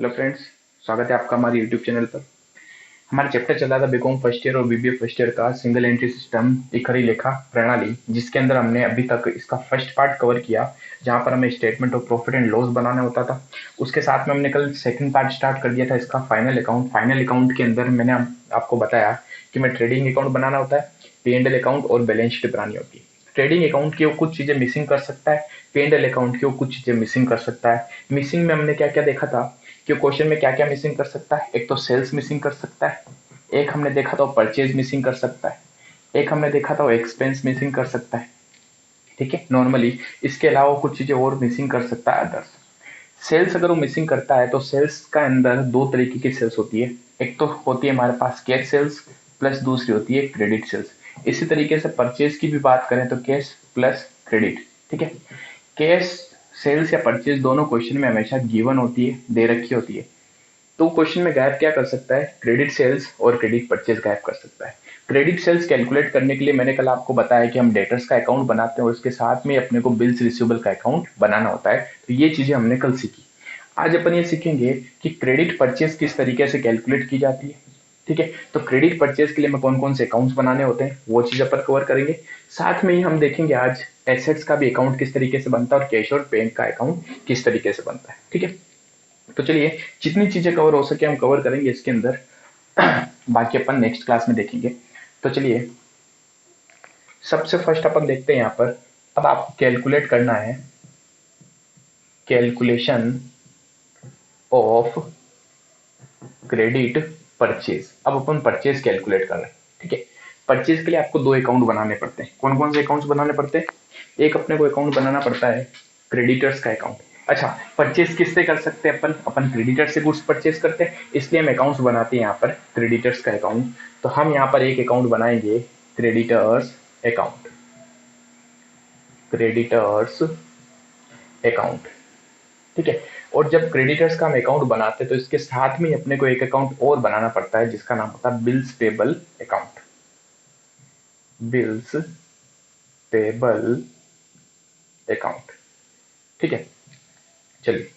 Hello friends, स्वागत है आपका हमारे यूट्यूब चैनल पर। हमारा चैप्टर चल रहा था बीकॉम फर्स्ट ईयर और बीबीए फर्स्ट ईयर का सिंगल एंट्री सिस्टम तिखरी लेखा प्रणाली, जिसके अंदर हमने अभी तक इसका फर्स्ट पार्ट कवर किया, जहां पर हमें statement of profit and loss बनाना होता था। उसके साथ में हमने कल सेकंड पार्ट स्टार्ट कर दिया था इसका फाइनल अकाउंट। फाइनल अकाउंट के अंदर मैंने आपको बताया कि मैं ट्रेडिंग अकाउंट बनाना होता है, P&L अकाउंट और बैलेंस शीट बनानी होती है। ट्रेडिंग अकाउंट की वो कुछ चीजें मिसिंग कर सकता है, P&L अकाउंट की वो कुछ चीजें मिसिंग कर सकता है। मिसिंग में हमने क्या क्या देखा था कि क्वेश्चन में क्या क्या मिसिंग कर सकता है। एक तो सेल्स मिसिंग कर सकता है, एक हमने देखा था परचेज मिसिंग कर सकता है, एक हमने देखा था एक्सपेंस मिसिंग कर सकता है। ठीक है, नॉर्मली इसके अलावा कुछ चीजें और मिसिंग कर सकता है अदर्स। सेल्स अगर वो मिसिंग करता है तो सेल्स का अंदर दो तरीके की सेल्स होती है। एक तो होती है हमारे पास कैश सेल्स, प्लस दूसरी होती है क्रेडिट सेल्स। इसी तरीके से परचेज की भी बात करें तो कैश प्लस क्रेडिट। ठीक है, कैश सेल्स या परचेज दोनों क्वेश्चन में हमेशा गिवन होती है, दे रखी होती है। तो क्वेश्चन में गायब क्या कर सकता है, क्रेडिट सेल्स और क्रेडिट परचेज गायब कर सकता है। क्रेडिट सेल्स कैलकुलेट करने के लिए मैंने कल आपको बताया कि हम डेटर्स का अकाउंट बनाते हैं और उसके साथ में अपने को बिल्स रिसीवेबल का अकाउंट बनाना होता है। तो ये चीजें हमने कल सीखी। आज अपन ये सीखेंगे कि क्रेडिट परचेज किस तरीके से कैलकुलेट की जाती है। ठीक है, तो क्रेडिट परचेज के लिए हमें कौन कौन से अकाउंट्स बनाने होते हैं वो चीज अपन कवर करेंगे। साथ में ही हम देखेंगे आज एसेट्स का भी अकाउंट किस तरीके से बनता है और कैश और बैंक का अकाउंट किस तरीके से बनता है। ठीक है, तो चलिए जितनी चीजें कवर हो सके हम कवर करेंगे इसके अंदर। बाकी अपन नेक्स्ट क्लास में देखेंगे। तो चलिए सबसे फर्स्ट अपन देखते हैं यहाँ पर। अब आपको कैलकुलेट करना है कैलकुलेशन ऑफ क्रेडिट परचेज। अब अपन परचेज कैलकुलेट कर रहे हैं। ठीक है, परचेज के लिए आपको दो अकाउंट बनाने पड़ते हैं। कौन कौन से अकाउंट्स बनाने पड़ते हैं? एक अपने को अकाउंट बनाना पड़ता है क्रेडिटर्स का अकाउंट। अच्छा, परचेज किससे कर सकते हैं अपन? अपन क्रेडिटर से गुड्स परचेज करते हैं, इसलिए हम अकाउंट्स बनाते हैं यहाँ पर क्रेडिटर्स का अकाउंट। तो हम यहाँ पर एक अकाउंट बनाएंगे क्रेडिटर्स अकाउंट, क्रेडिटर्स अकाउंट। ठीक है, और जब क्रेडिटर्स का हम अकाउंट बनाते हैं तो इसके साथ में अपने को एक अकाउंट और बनाना पड़ता है जिसका नाम होता है bills payable account. Bills payable account. ठीक है, चलिए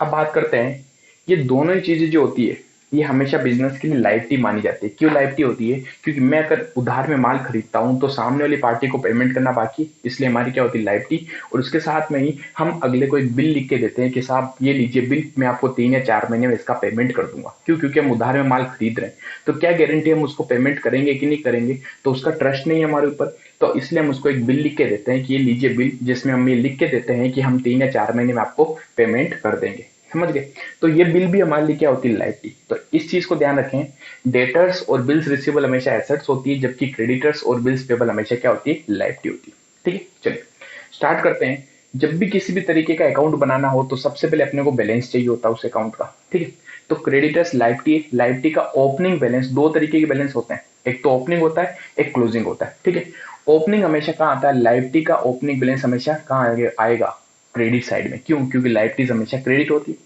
अब बात करते हैं। ये दोनों ही चीजें जो होती है ये हमेशा बिजनेस के लिए लाइबिलिटी मानी जाती है। क्यों लाइबिलिटी होती है? क्योंकि मैं अगर उधार में माल खरीदता हूं तो सामने वाली पार्टी को पेमेंट करना बाकी, इसलिए हमारी क्या होती है, लाइबिलिटी। और उसके साथ में ही हम अगले को एक बिल लिख के देते हैं कि साहब ये लीजिए बिल, मैं आपको 3 या 4 महीने में इसका पेमेंट कर दूंगा। क्यों? क्योंकि हम उधार में माल खरीद रहे हैं। तो क्या गारंटी हम उसको पेमेंट करेंगे कि नहीं करेंगे? तो उसका ट्रस्ट नहीं है हमारे ऊपर। तो इसलिए हम उसको एक बिल लिख के देते हैं कि ये लीजिए बिल, जिसमें हम ये लिख के देते हैं कि हम 3 या 4 महीने में आपको पेमेंट कर देंगे। समझ गए? तो ये बिल भी हमारे लिए क्या होती है, लाइबिलिटी। तो इस चीज को ध्यान रखें, डेटर्स और बिल्स रिसीवेबल हमेशा एसेट्स होती है, जबकि क्रेडिटर्स और बिल्स पेबल हमेशा क्या होती है, लाइबिलिटी होती है। ठीक है, चलिए स्टार्ट करते हैं। जब भी किसी भी तरीके का अकाउंट बनाना हो तो सबसे पहले अपने को बैलेंस चाहिए होता है उस अकाउंट का। ठीक है, तो क्रेडिटर्स लाइबिलिटी, लाइबिलिटी का ओपनिंग बैलेंस, दो तरीके के बैलेंस होते हैं, एक तो ओपनिंग होता है, एक क्लोजिंग होता है। ठीक है, ओपनिंग हमेशा कहाँ आता है, लाइबिलिटी का ओपनिंग बैलेंस हमेशा कहाँ आएगा, क्रेडिट साइड में। क्यों? क्योंकि लाइबिलिटीज हमेशा क्रेडिट होती है।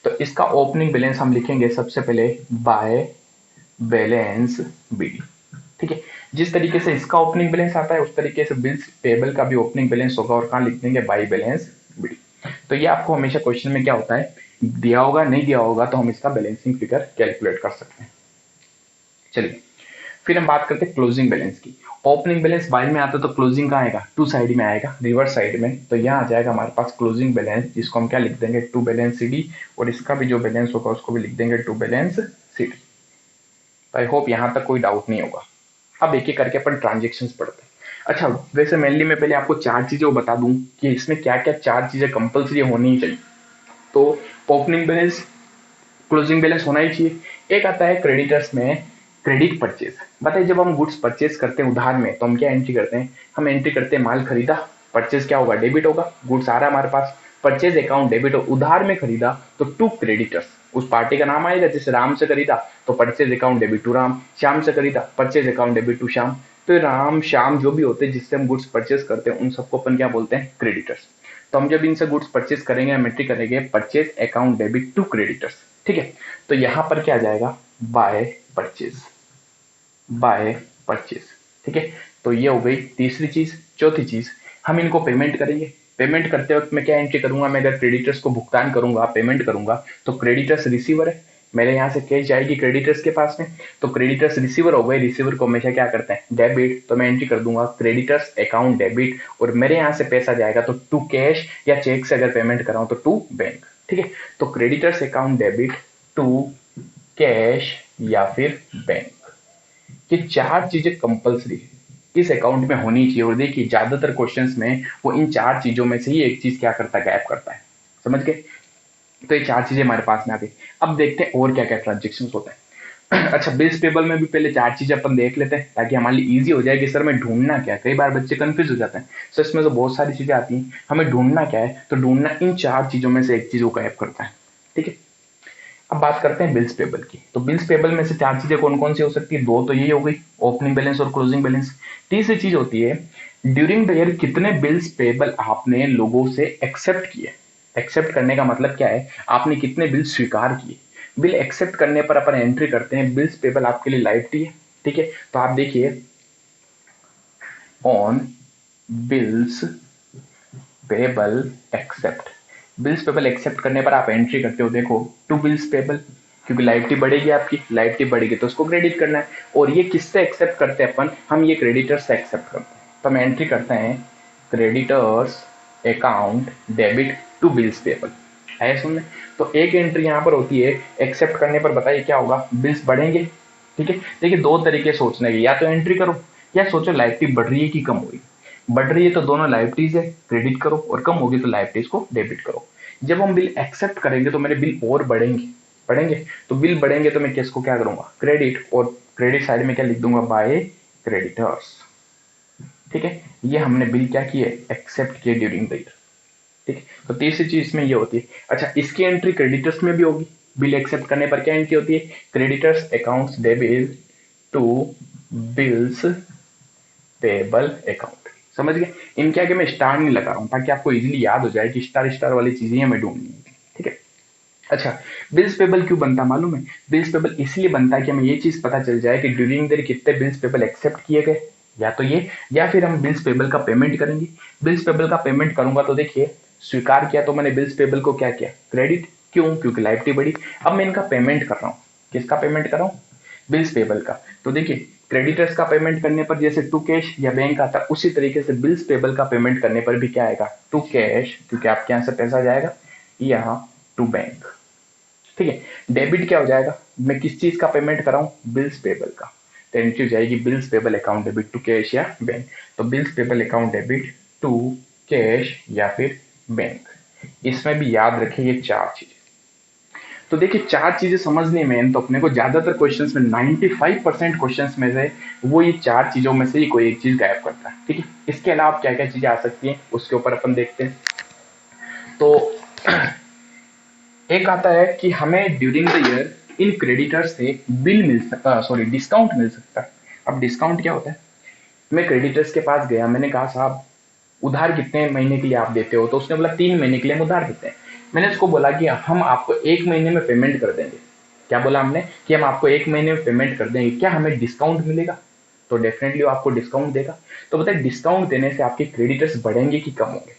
तो इसका ओपनिंग बैलेंस हम लिखेंगे सबसे पहले बाय बैलेंस बीडी। ठीक है, जिस तरीके से इसका ओपनिंग बैलेंस आता है उस तरीके से बिल्स पेबल का भी ओपनिंग बैलेंस होगा, और कहां लिख देंगे, बाय बैलेंस बीडी। तो ये आपको हमेशा क्वेश्चन में क्या होता है, दिया होगा, नहीं दिया होगा तो हम इसका बैलेंसिंग फिगर कैलकुलेट कर सकते हैं। चलिए फिर हम बात करते हैं क्लोजिंग बैलेंस की। ओपनिंग बैलेंस बाय में आता है तो क्लोजिंग कहाँ आएगा, टू साइड में आएगा, रिवर्स साइड में। तो यहाँ आ जाएगा हमारे पास क्लोजिंग बैलेंस, जिसको हम क्या लिख देंगे, टू बैलेंस सी डी। और इसका भी जो बैलेंस होगा उसको भी लिख देंगे टू बैलेंस सी डी। तो आई होप यहाँ तक कोई डाउट नहीं होगा। अब एक एक करके अपन ट्रांजेक्शन पढ़ते हैं। अच्छा, वैसे मेनली मैं पहले आपको चार चीजें बता दूं कि इसमें क्या क्या चार चीजें कंपलसरी होनी ही चाहिए। तो ओपनिंग बैलेंस, क्लोजिंग बैलेंस होना ही चाहिए। एक आता है क्रेडिटर्स में क्रेडिट परचेज। बताइए जब हम गुड्स परचेज करते हैं उधार में तो हम क्या एंट्री करते हैं, हम एंट्री करते हैं माल खरीदा, परचेज क्या होगा, डेबिट होगा, गुड्स आ रहा है हमारे पास, परचेज अकाउंट डेबिट हो। उधार में खरीदा तो टू क्रेडिटर्स, उस पार्टी का नाम आएगा। जैसे राम से खरीदा तो purchase account debit to Ram, Shyam से खरीदा purchase account debit to Shyam. तो राम श्याम जो भी होते हैं जिससे हम गुड्स परचेज करते हैं उन सबको अपन क्या बोलते हैं, क्रेडिटर्स। तो हम जब इनसे गुड्स परचेज करेंगे, हम एंट्री करेंगे purchase account debit to creditors. ठीक है, तो यहां पर क्या आ जाएगा, बाय परचेज, बाय परचेज। ठीक है, तो ये हो गई तीसरी चीज। चौथी चीज, हम इनको पेमेंट करेंगे। पेमेंट करते वक्त मैं क्या एंट्री करूंगा, मैं अगर क्रेडिटर्स को भुगतान करूंगा, पेमेंट करूंगा, तो क्रेडिटर्स रिसीवर है, मेरे यहाँ से कैश जाएगी क्रेडिटर्स के पास में, तो क्रेडिटर्स रिसीवर हो गए, रिसीवर को हमेशा क्या करते हैं, डेबिट, तो मैं एंट्री कर दूंगा क्रेडिटर्स अकाउंट डेबिट, और मेरे यहाँ से पैसा जाएगा तो टू कैश या चेक से अगर पेमेंट कराऊं तो टू बैंक। ठीक है, तो creditors account debit to cash या फिर बैंक, ये चार चीजें कंपलसरी इस अकाउंट में होनी चाहिए। और देखिए ज्यादातर क्वेश्चंस में वो इन चार चीजों में से ही एक चीज क्या करता है, गैप करता है। समझ गए? तो ये चार चीजें हमारे पास में आ गई। अब देखते हैं और क्या क्या ट्रांजेक्शन होते हैं। अच्छा, बिल्स पेबल में भी पहले चार चीजें अपन देख लेते हैं ताकि हमारे लिए इजी हो जाए कि सर मैं ढूंढना क्या है। कई बार बच्चे कंफ्यूज हो जाते हैं, सर इसमें तो बहुत सारी चीजें आती हैं, हमें ढूंढना क्या है, तो ढूंढना इन चार चीजों में से एक चीज को गैप करता है। ठीक है, अब बात करते हैं बिल्स पेबल की। तो बिल्स पेबल में से चार चीजें कौन कौन सी हो सकती है, दो तो यही हो गई, ओपनिंग बैलेंस और क्लोजिंग बैलेंस। तीसरी चीज होती है ड्यूरिंग द ईयर कितने बिल्स पेबल आपने लोगों से एक्सेप्ट किए। एक्सेप्ट करने का मतलब क्या है, आपने कितने बिल स्वीकार किए। बिल एक्सेप्ट करने पर अपन एंट्री करते हैं बिल्स पेबल आपके लिए लाइबिलिटी है। ठीक है, तो आप देखिए on bills payable accept, bills payable accept करने पर आप एंट्री करते हो, देखो टू बिल्स पेबल, क्योंकि लाइबिलिटी बढ़ेगी, आपकी लाइबिलिटी बढ़ेगी तो उसको क्रेडिट करना है। और ये किससे एक्सेप्ट करते हैं अपन, हम ये क्रेडिटर्स से एक्सेप्ट करते हैं, तो हम एंट्री करते हैं creditors account debit to bills payable. है सुनने? तो एक एंट्री यहाँ पर होती है एक्सेप्ट करने पर, बताइए क्या होगा, बिल्स बढ़ेंगे। ठीक है, देखिए दो तरीके सोचने के, या तो एंट्री करो या सोचो लाइबिलिटी बढ़ रही है कि कम हो रही है। बढ़ रही है तो दोनों लाइबिलिटीज है क्रेडिट करो, और कम होगी तो लाइबिलिटीज को डेबिट करो। जब हम बिल एक्सेप्ट करेंगे तो मेरे बिल और बढ़ेंगे, बढ़ेंगे तो बिल बढ़ेंगे तो मैं किसको क्या करूंगा, क्रेडिट, और क्रेडिट साइड में क्या लिख दूंगा, बाय क्रेडिटर्स। ठीक है, ये हमने बिल क्या किए, एक्सेप्ट किए ड्यूरिंग द ईयर। ठीक है, तो तीसरी चीज इसमें ये होती है। अच्छा, इसकी एंट्री क्रेडिटर्स में भी होगी, बिल एक्सेप्ट करने पर क्या एंट्री होती है, creditors accounts debit to bills payable account. समझ गए? इनके आगे मैं स्टार नहीं लगा रहा हूं ताकि आपको इजीली याद हो जाए कि स्टार स्टार वाली चीजें हमें ढूंढनी है। ठीक है, अच्छा, बिल्स पेबल क्यों बनता मालूम है, बिल्स पेबल इसलिए बनता है कि हमें ये चीज पता चल जाए कि ड्यूरिंग द कितने बिल्स पेबल एक्सेप्ट किए गए, या तो ये, या फिर हम बिल्स पेबल का पेमेंट करेंगे। बिल्स पेबल का पेमेंट करूंगा तो देखिए स्वीकार किया तो मैंने बिल्स पेबल को क्या किया, क्रेडिट, क्यों, क्योंकि लाइबिलिटी बढ़ी। अब मैं इनका पेमेंट कर रहा हूँ, किसका पेमेंट कर रहा हूँ, बिल्स पेबल का। तो देखिए क्रेडिटर्स का पेमेंट करने पर जैसे टू कैश या बैंक आता है, उसी तरीके से बिल्स पेबल का पेमेंट करने पर भी क्या आएगा, टू कैश, क्योंकि आपके यहां से पैसा जाएगा यहाँ टू बैंक। ठीक है, डेबिट क्या हो जाएगा, मैं किस चीज का पेमेंट कर रहा हूं, बिल्स पेबल का, तो एंट्री हो जाएगी bills payable account debit to cash या बैंक। तो bills payable account debit to cash या फिर बैंक। इसमें भी याद रखें ये चार चीजें। तो देखिए चार चीजें समझने में तो अपने को ज्यादातर क्वेश्चंस में 95% क्वेश्चंस में से वो ये चार चीजों में से ही कोई एक चीज गायब करता है। ठीक है, इसके अलावा क्या क्या चीजें आ सकती हैं उसके ऊपर अपन देखते हैं। तो एक आता है कि हमें during the year in creditors से बिल मिल सकता, सॉरी डिस्काउंट मिल सकता है। अब डिस्काउंट क्या होता है, मैं क्रेडिटर्स के पास गया, मैंने कहा साहब उधार कितने महीने के लिए आप देते हो, तो उसने बोला 3 महीने के लिए हम उधार देते हैं। मैंने उसको बोला कि हम आपको 1 महीने में पेमेंट कर देंगे। क्या बोला हमने, कि हम आपको 1 महीने में पेमेंट कर देंगे, क्या हमें डिस्काउंट मिलेगा, तो डेफिनेटली वो आपको डिस्काउंट देगा। तो बताए डिस्काउंट देने से आपके क्रेडिटर्स बढ़ेंगे कि कम होंगे,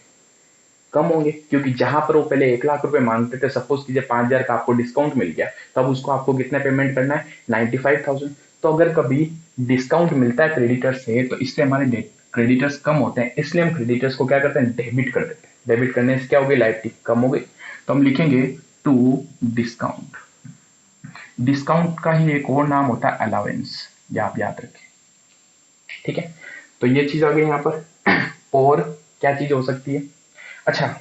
कम होंगे, क्योंकि जहां पर वो पहले 1 लाख रुपए मांगते थे, सपोज कीजिए 5,000 का आपको डिस्काउंट मिल गया, तब उसको आपको कितने पेमेंट करना है, 95,000। तो अगर कभी डिस्काउंट मिलता है क्रेडिटर से तो इससे हमारे क्रेडिटर्स कम होते हैं, इसलिए हम क्रेडिटर्स को क्या करते हैं, डेबिट कर देते हैं। डेबिट करने से क्या हो गई, लाइबिलिटी कम हो गई। तो हम लिखेंगे टू डिस्काउंट। डिस्काउंट का ही एक और नाम होता है अलाउंस, ये आप याद रखें। ठीक है, तो ये चीज आ गई यहाँ पर। और क्या चीज हो सकती है, अच्छा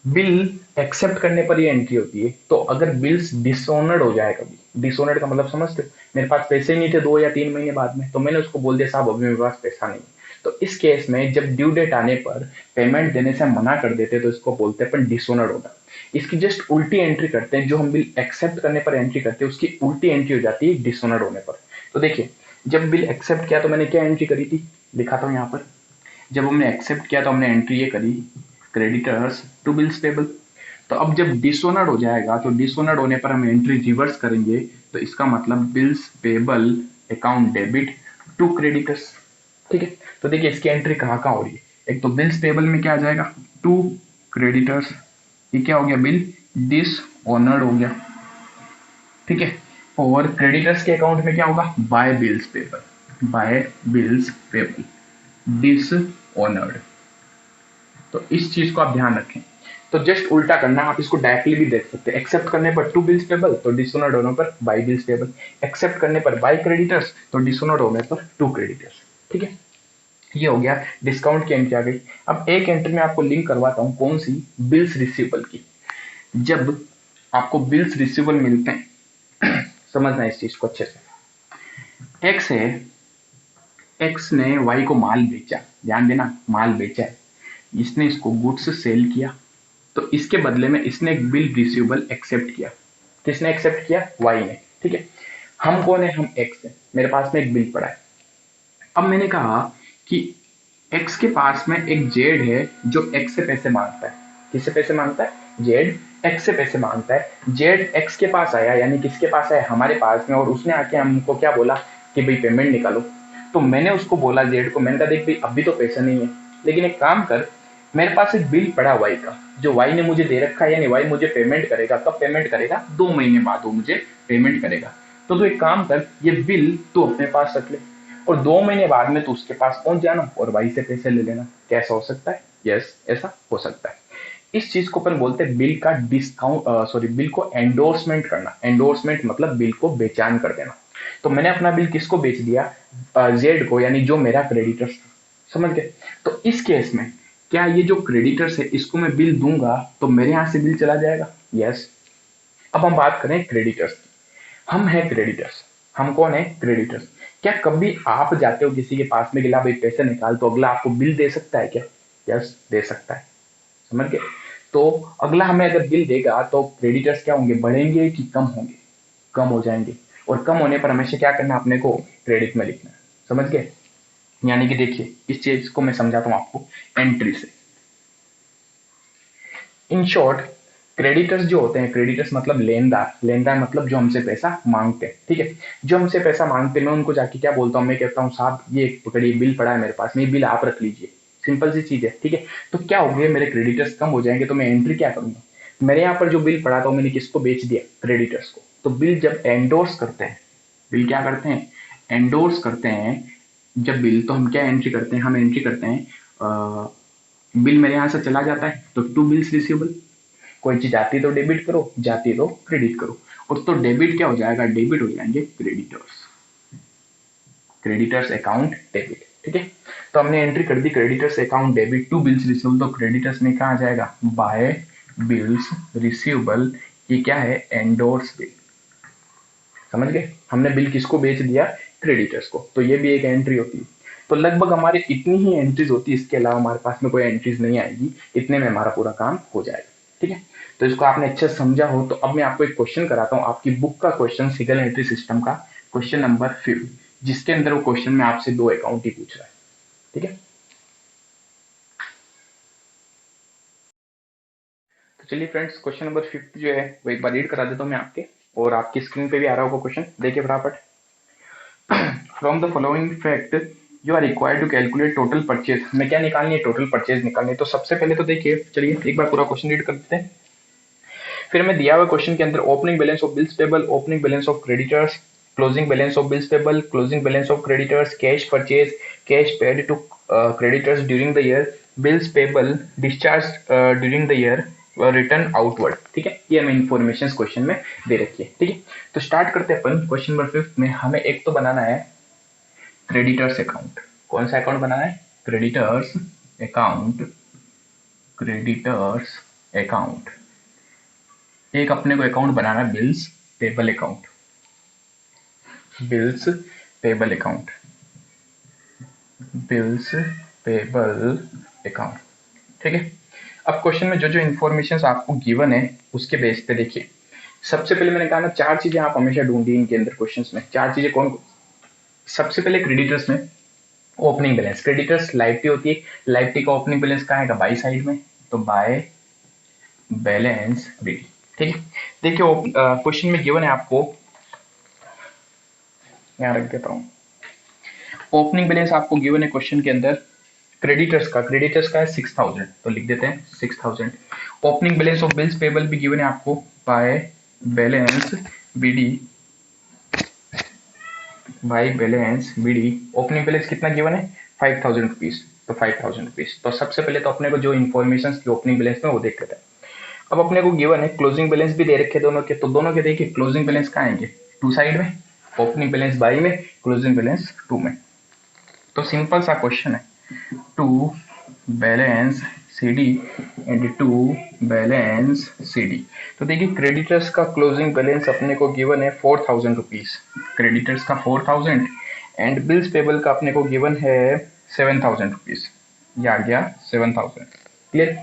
बिल एक्सेप्ट करने पर ये एंट्री होती है। तो अगर बिल्स डिसऑनर्ड हो जाए, कभी डिसऑनर्ड का मतलब समझते हो, मेरे पास पैसे ही नहीं थे 2 या 3 महीने बाद में, तो मैंने उसको बोल दिया साहब अभी मेरे पास पैसा नहीं, तो इस केस में जब ड्यू डेट आने पर पेमेंट देने से मना कर देते तो इसको बोलते हैं अपन डिसऑनर्ड होना। इसकी जस्ट उल्टी एंट्री करते हैं, जो हम बिल एक्सेप्ट करने पर एंट्री करते हैं उसकी उल्टी एंट्री हो जाती है डिसऑनर्ड होने पर। तो देखिए जब बिल एक्सेप्ट किया तो मैंने क्या एंट्री करी थी, दिखाता हूं यहाँ पर। जब हमने एक्सेप्ट किया तो हमने एंट्री ये करी क्रेडिटर्स टू बिल्स पेबल। तो अब जब डिसऑनर्ड हो जाएगा तो डिसऑनर्ड होने पर हम एंट्री रिवर्स करेंगे, तो इसका मतलब bills payable account debit to creditors. ठीक है, तो देखिए इसकी एंट्री कहाँ कहाँ हो रही है, एक तो बिल्स पेबल में क्या आ जाएगा, टू क्रेडिटर्स, ये क्या हो गया, बिल डिसऑनर्ड हो गया, ठीक है। और क्रेडिटर्स के अकाउंट में क्या होगा, by bills payable, by bills payable dishonoured. तो इस चीज को आप ध्यान रखें। तो जस्ट उल्टा करना, आप इसको डायरेक्टली भी देख सकते हैं। एक्सेप्ट करने पर टू बिल्स पेबल तो डिसऑनर्ड होने पर बाय बिल्स पेबल, एक्सेप्ट करने पर बाय क्रेडिटर्स तो डिसऑनर्ड होने पर टू क्रेडिटर्स, ठीक है। ये हो गया, डिस्काउंट की एंट्री आ गई। अब एक एंट्री में आपको लिंक करवाता हूं, कौन सी, बिल्स रिसीवेबल की। जब आपको बिल्स रिसीवेबल मिलते हैं, समझना इस चीज को अच्छे से। एक्स है, एक्स ने वाई को माल बेचा, ध्यान देना, माल बेचा है, इसने इसको गुड्स सेल किया, तो इसके बदले में इसने एक बिल रिसीवेबल एक्सेप्ट किया। किसने एक्सेप्ट किया, वाई ने, ठीक है। हम कौन है, हम एक्स है, मेरे पास में एक बिल पड़ा है। अब मैंने कहा कि एक्स के पास में एक जेड है जो एक्स से पैसे मांगता है। किससे पैसे मांगता है, जेड एक्स से पैसे मांगता है। जेड एक्स के पास आया, यानी किसके पास आया, हमारे पास में, और उसने आके हमको क्या बोला कि भाई पेमेंट निकालो। तो मैंने उसको बोला, जेड को, मैंने कहा देख भाई अभी तो पैसा नहीं है, लेकिन एक काम कर, मेरे पास एक बिल पड़ा वाई का, जो वाई ने मुझे दे रखा है, यानी वाई मुझे पेमेंट करेगा। कब पेमेंट करेगा, 2 महीने बाद वो मुझे पेमेंट करेगा। तो तू एक काम कर, ये बिल तू अपने पास रख ले, और 2 महीने बाद में तो उसके पास पहुंच जाना और भाई से पैसे ले लेना। कैसा हो सकता है, यस ऐसा हो सकता है। इस चीज को अपन बोलते हैं बिल का डिस्काउंट, सॉरी, बिल को एंडोर्समेंट करना। एंडोर्समेंट मतलब बिल को बेचान कर देना। तो मैंने अपना बिल किसको बेच दिया, जेड को, यानी जो मेरा क्रेडिटर्स था, समझ गए। तो इस केस में क्या ये जो क्रेडिटर्स है, इसको मैं बिल दूंगा तो मेरे यहां से बिल चला जाएगा, यस। अब हम बात करें क्रेडिटर्स की। हम है क्रेडिटर्स, हम कौन है, क्रेडिटर्स। क्या कभी आप जाते हो किसी के पास में, गिला भाई पैसे निकाल, तो अगला आपको बिल दे सकता है क्या, यस दे सकता है, समझ गए। तो अगला हमें अगर बिल देगा तो क्रेडिटर्स क्या होंगे, बढ़ेंगे कि कम होंगे, कम हो जाएंगे। और कम होने पर हमेशा क्या करना, अपने को क्रेडिट में लिखना है, समझ गए। यानी कि देखिए, इस चीज को मैं समझाता हूं आपको एंट्री से। इन शॉर्ट, क्रेडिटर्स जो होते हैं, क्रेडिटर्स मतलब लेनदार, लेनदार मतलब जो हमसे पैसा मांगते हैं, ठीक है। जो हमसे पैसा मांगते हैं, मैं उनको जाके क्या बोलता हूँ, मैं कहता हूँ साहब ये पकड़िए बिल पड़ा है मेरे पास में, बिल आप रख लीजिए। सिंपल सी चीज है, ठीक है। तो क्या हो गया, मेरे क्रेडिटर्स कम हो जाएंगे, तो मैं एंट्री क्या करूंगा, मेरे यहाँ पर जो बिल पड़ा था मैंने किसको बेच दिया, क्रेडिटर्स को। तो बिल जब एंडोर्स करते हैं, बिल क्या करते हैं, एंडोर्स करते हैं जब बिल, तो हम क्या एंट्री करते हैं, हम एंट्री करते हैं, बिल मेरे यहाँ से चला जाता है तो टू बिल्स रिसीवेबल। कोई चीज आती है तो डेबिट करो, जाती है तो क्रेडिट करो। और तो डेबिट क्या हो जाएगा, डेबिट हो जाएंगे क्रेडिटर्स, क्रेडिटर्स अकाउंट डेबिट, ठीक है। तो हमने एंट्री कर दी creditors account debit to bills receivable, तो क्रेडिटर्स में कहा जाएगा, बाय बिल्स रिसीवेबल। ये क्या है, एंडोर्स बिल, समझ गए। हमने बिल किसको बेच दिया, क्रेडिटर्स को, तो ये भी एक एंट्री होती है। तो लगभग हमारे इतनी ही एंट्रीज होती है, इसके अलावा हमारे पास में कोई एंट्रीज नहीं आएगी, इतने में हमारा पूरा काम हो जाएगा, ठीक है। तो इसको आपने अच्छे से समझा हो तो अब मैं आपको एक क्वेश्चन कराता हूँ, आपकी बुक का क्वेश्चन, सिंगल एंट्री सिस्टम का क्वेश्चन नंबर 5, जिसके अंदर वो क्वेश्चन में आपसे 2 अकाउंट ही पूछ रहा है, ठीक है। तो चलिए फ्रेंड्स, क्वेश्चन नंबर 5 जो है वो एक बार रीड करा देता हूँ मैं आपके, और आपकी स्क्रीन पे भी आ रहा होगा क्वेश्चन, देखिए फटाफट। From the following fact you are required to calculate total purchase. हमें क्या निकालनी है, टोटल परचेज निकालनी है। तो सबसे पहले तो देखिए, चलिए एक बार पूरा क्वेश्चन रीड कर देते हैं। फिर हमें दिया हुआ क्वेश्चन के अंदर opening balance of bills payable, opening balance of creditors, closing balance of bills payable, closing balance of creditors, cash purchase, cash paid to creditors during the year, bills payable, discharge during the year, return outward, ठीक है। ये हमें information question में दे रखी है, ठीक है। तो स्टार्ट करते हैं अपन क्वेश्चन नंबर 5 में। हमें एक तो बनाना है क्रेडिटर्स अकाउंट। कौन सा अकाउंट बनाना है, क्रेडिटर्स अकाउंट, क्रेडिटर्स अकाउंट। एक अपने को अकाउंट बनाना है bills payable account, bills payable account, bills payable account, ठीक है। अब क्वेश्चन में जो जो इन्फॉर्मेशन आपको गिवन है उसके बेस पे देखिए। सबसे पहले मैंने कहा ना, 4 चीजें आप हमेशा ढूंढिए इनके अंदर क्वेश्चंस में। 4 चीजें कौन, सबसे पहले क्रेडिटर्स में ओपनिंग बैलेंस, क्रेडिटर्स लाइबिलिटी होती है, लाइबिलिटी का ओपनिंग बैलेंस कहाँ है, बाई साइड में, तो बाय बैलेंस बी, ठीक है। देखिए क्वेश्चन में गिवन है आपको, यहाँ रख देता हूँ, ओपनिंग बैलेंस आपको गिवन है क्वेश्चन के अंदर, क्रेडिटर्स का है 6000, तो लिख देते हैं 6000। Opening balance of bills payable भी गिवन है आपको by balance BD, opening balance कितना गिवन है 5000 रुपीज, तो 5000 रुपीज। तो सबसे पहले तो अपने को जो इन्फॉर्मेशन थी ओपनिंग बैलेंस में वो देख लेते हैं। अब अपने को गिवन है क्लोजिंग बैलेंस भी दे रखे दोनों के, तो दोनों के देखिए क्लोजिंग बैलेंस कहाँ आएंगे, टू साइड में, ओपनिंग बैलेंस बाई में, क्लोजिंग बैलेंस टू में। तो सिंपल सा क्वेश्चन है, to balance CD and to balance CD. तो देखिए क्रेडिटर्स का क्लोजिंग बैलेंस अपने को गिवन है 4000 रुपीज, क्रेडिटर्स का 4000 एंड बिल्स पेबल का अपने को गिवन है 7000 रुपीज, ये आ गया 7000। क्लियर।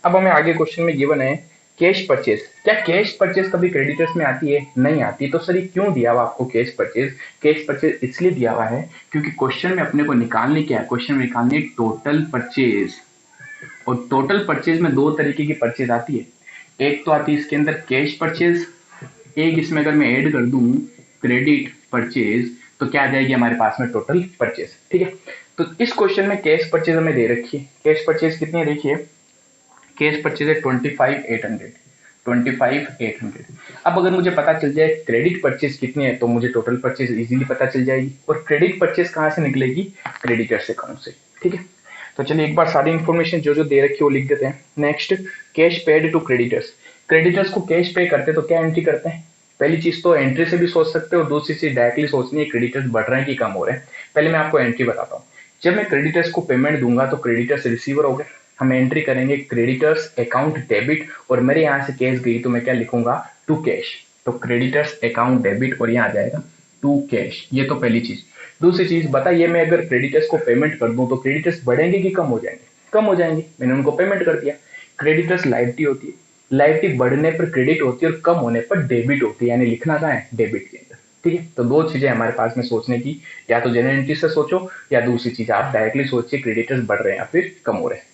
अब हमें आगे क्वेश्चन में गिवन है कैश परचेज। क्या कैश परचेज कभी क्रेडिटर्स में आती है? नहीं आती। तो सर ये क्यों दिया हुआ आपको कैश परचेज? कैश परचेज इसलिए दिया हुआ है क्योंकि क्वेश्चन में अपने को निकालनी क्या है, क्वेश्चन में निकालनी टोटल परचेज। और टोटल परचेज में दो तरीके की परचेज आती है, एक तो आती है इसके अंदर कैश परचेज, एक इसमें अगर मैं ऐड कर दूं क्रेडिट परचेज तो क्या आ जाएगी हमारे पास में टोटल परचेज। ठीक है। तो इस क्वेश्चन में कैश परचेज हमें दे रखी है, कैश परचेज कितनी है देखिए, कैश परचेज है 25800, 25800। अब अगर मुझे पता चल जाए क्रेडिट परचेज कितनी है तो मुझे टोटल परचेज इजीली पता चल जाएगी। और क्रेडिट परचेज कहां से निकलेगी, क्रेडिटर्स अकाउंट से। ठीक है। तो चलिए एक बार सारी इंफॉर्मेशन जो जो दे रखी है वो लिख देते हैं। Next, cash paid to creditors. Creditors को कैश पे करते तो क्या एंट्री करते हैं? पहली चीज तो एंट्री से भी सोच सकते हो, दूसरी चीज डायरेक्टली सोचनी है क्रेडिटर्स बढ़ रहे हैं कि कम हो रहे हैं। पहले मैं आपको एंट्री बताता हूँ। जब मैं क्रेडिटर्स को पेमेंट दूंगा तो क्रेडिटर्स रिसीवर हो गए, हम एंट्री करेंगे क्रेडिटर्स अकाउंट डेबिट, और मेरे यहाँ से कैश गई तो मैं क्या लिखूंगा, टू कैश। तो क्रेडिटर्स अकाउंट डेबिट और यहाँ आ जाएगा टू कैश। ये तो पहली चीज। दूसरी चीज बताइए, मैं अगर क्रेडिटर्स को पेमेंट कर दूं तो क्रेडिटर्स बढ़ेंगे कि कम हो जाएंगे? कम हो जाएंगे, मैंने उनको पेमेंट कर दिया। क्रेडिटर्स लायबिलिटी होती है, लायबिलिटी बढ़ने पर क्रेडिट होती है और कम होने पर डेबिट होती है, यानी लिखना कहाँ है, डेबिट के अंदर। ठीक है। तो दो चीजें हमारे पास में सोचने की, या तो जनरल एंट्री से सोचो या दूसरी चीज आप डायरेक्टली सोचिए क्रेडिटर्स बढ़ रहे हैं या फिर कम हो रहे हैं।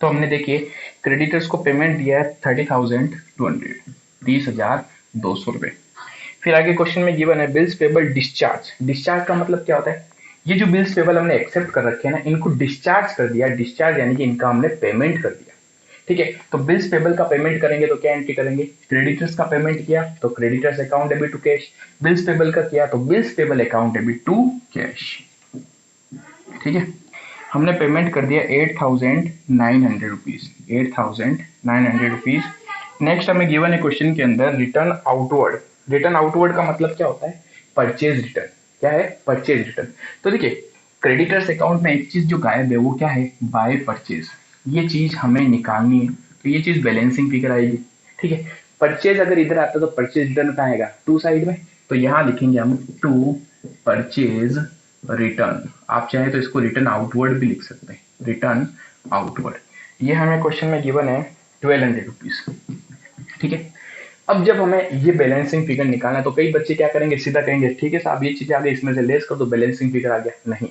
तो हमने देखिए क्रेडिटर्स को पेमेंट दिया है 30,200, 30,200 रुपए। फिर आगे क्वेश्चन में गिवन है बिल्स पेबल डिस्चार्ज। डिस्चार्ज का मतलब क्या होता है, ये जो बिल्स पेबल हमने एक्सेप्ट कर रखे हैं ना, इनको डिस्चार्ज कर दिया। डिस्चार्ज यानी कि इनका हमने पेमेंट कर दिया। ठीक है। तो बिल्स पेबल का पेमेंट करेंगे तो क्या एंट्री करेंगे, क्रेडिटर्स का पेमेंट किया तो creditors account debit to cash, bills payable का किया तो bills payable account debit to cash. ठीक है। हमने पेमेंट कर दिया 8,900 रुपीज, 8,900 रुपीज। नेक्स्ट हमें गिवन है क्वेश्चन के अंदर रिटर्न आउटवर्ड। रिटर्न आउटवर्ड का मतलब क्या होता है, परचेज रिटर्न। क्या है, परचेज रिटर्न। तो देखिए क्रेडिटर्स अकाउंट में एक चीज जो गायब है वो क्या है, बाय परचेज। ये चीज हमें निकालनी है, तो ये चीज बैलेंसिंग फिगर आएगी। ठीक है। परचेज अगर इधर आता तो परचेज रिटर्न कहाँ आएगा, टू साइड में, तो यहां लिखेंगे हम टू परचेज रिटर्न। आप चाहे तो इसको रिटर्न आउटवर्ड भी लिख सकते हैं, रिटर्न आउटवर्ड। ये हमें क्वेश्चन में गिवन है 1200 रुपीज। ठीक है। अब जब हमें ये बैलेंसिंग फिगर निकालना है तो कई बच्चे क्या करेंगे, सीधा कहेंगे ठीक है साहब ये चीज आ गई इसमें से लेस कर दो बैलेंसिंग फिगर आ गया। नहीं,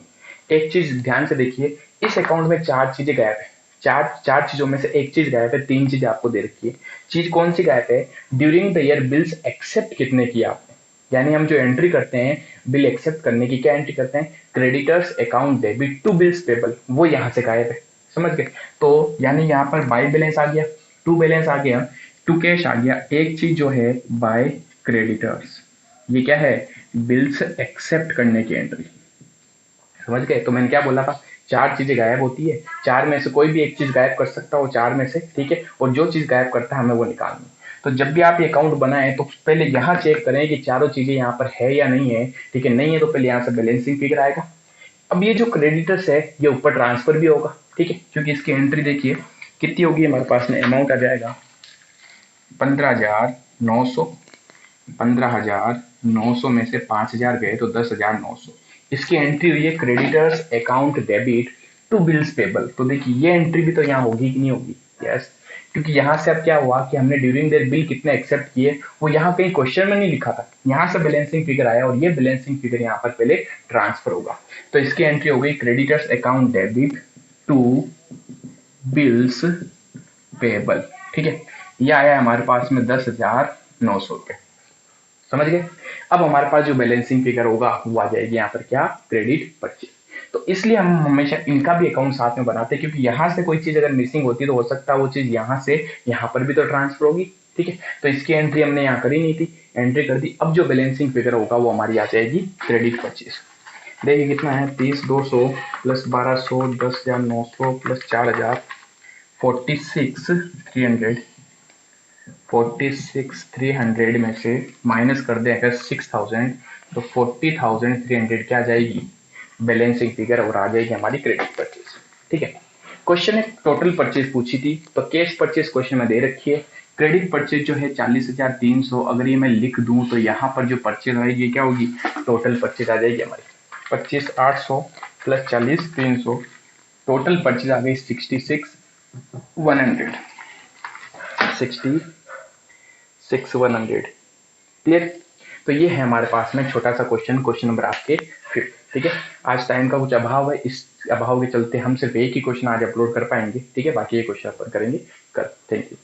एक चीज ध्यान से देखिए, इस अकाउंट में चार चीजें गायब है। चार चीजों में से एक चीज गायब है, तीन चीजें आपको दे रखी है। चीज कौन सी गायब है, during the year bills accept कितने किया आपने। यानी हम जो एंट्री करते हैं बिल एक्सेप्ट करने की, क्या एंट्री करते हैं, creditors account debit to bills payable, वो यहां से गायब है। समझ गए। तो यानी यहाँ पर बाय बैलेंस आ गया, टू बैलेंस आ गया, टू कैश आ गया। एक चीज जो है बाय क्रेडिटर्स, ये क्या है, बिल्स एक्सेप्ट करने की एंट्री। समझ गए। तो मैंने क्या बोला था, चार चीजें गायब होती है, चार में से कोई भी एक चीज गायब कर सकता हो चार में से। ठीक है। और जो चीज गायब करता है हमें वो निकालनी। तो जब भी आप ये अकाउंट बनाएं तो पहले यहाँ चेक करें कि चारों चीजें यहाँ पर है या नहीं है। ठीक है। नहीं है तो पहले यहाँ से बैलेंसिंग फिगर आएगा। अब ये जो क्रेडिटर्स है ये ऊपर ट्रांसफर भी होगा। ठीक है। क्योंकि इसकी एंट्री देखिए कितनी होगी, हमारे पास में अमाउंट आ जाएगा 15,900। 15,900 में से 5,000 गए तो 10,900। इसकी एंट्री हुई है creditors account debit to bills payable. तो देखिए ये एंट्री भी तो यहाँ होगी कि नहीं होगी, यस। क्योंकि यहाँ से अब क्या हुआ कि हमने ड्यूरिंग देयर बिल कितने एक्सेप्ट किए वो यहाँ कहीं क्वेश्चन में नहीं लिखा था, यहाँ से बैलेंसिंग फिगर आया और ये बैलेंसिंग फिगर यहाँ पर पहले ट्रांसफर होगा। तो इसकी एंट्री हो गई creditors account debit to bills payable. ठीक है। ये आया हमारे पास में 10,900 रुपए। समझ गए। अब हमारे पास जो बैलेंसिंग फिगर होगा वो आ जाएगी यहाँ पर क्या, क्रेडिट परचेज। तो इसलिए हम हमेशा इनका भी अकाउंट साथ में बनाते हैं, क्योंकि यहाँ से कोई चीज अगर मिसिंग होती है तो हो सकता है वो चीज यहाँ से यहाँ पर भी तो ट्रांसफर होगी। ठीक है, तो इसकी एंट्री हमने यहाँ करी नहीं थी, एंट्री कर दी। अब जो बैलेंसिंग फिगर होगा वो हमारी आ जाएगी क्रेडिट परचेज। देखिए कितना है, 30,200 प्लस 1,200, 10,900 प्लस 4,000, 46,300। 46,300 में से माइनस कर दें अगर 6,000, तो 40,300 क्या आ जाएगी बैलेंसिंग फिगर, और आ जाएगी हमारी क्रेडिट परचेज। ठीक है, क्वेश्चन ने टोटल परचेज पूछी थी, तो कैश परचेज क्वेश्चन में दे रखी है। क्रेडिट परचेज जो है 40,300, अगर ये मैं लिख दूं तो यहाँ पर जो परचेज आएगी ये क्या होगी, टोटल परचेज आ जाएगी हमारी 25,800 प्लस 40,300, टोटल परचेज आ गई 66,100। 66,100 क्लियर। तो ये है हमारे पास में छोटा सा क्वेश्चन नंबर आपके 5। ठीक है, आज टाइम का कुछ अभाव है, इस अभाव के चलते हम सिर्फ एक ही क्वेश्चन आज अपलोड कर पाएंगे। ठीक है, बाकी ये क्वेश्चन अपन करेंगे कल। Thank you.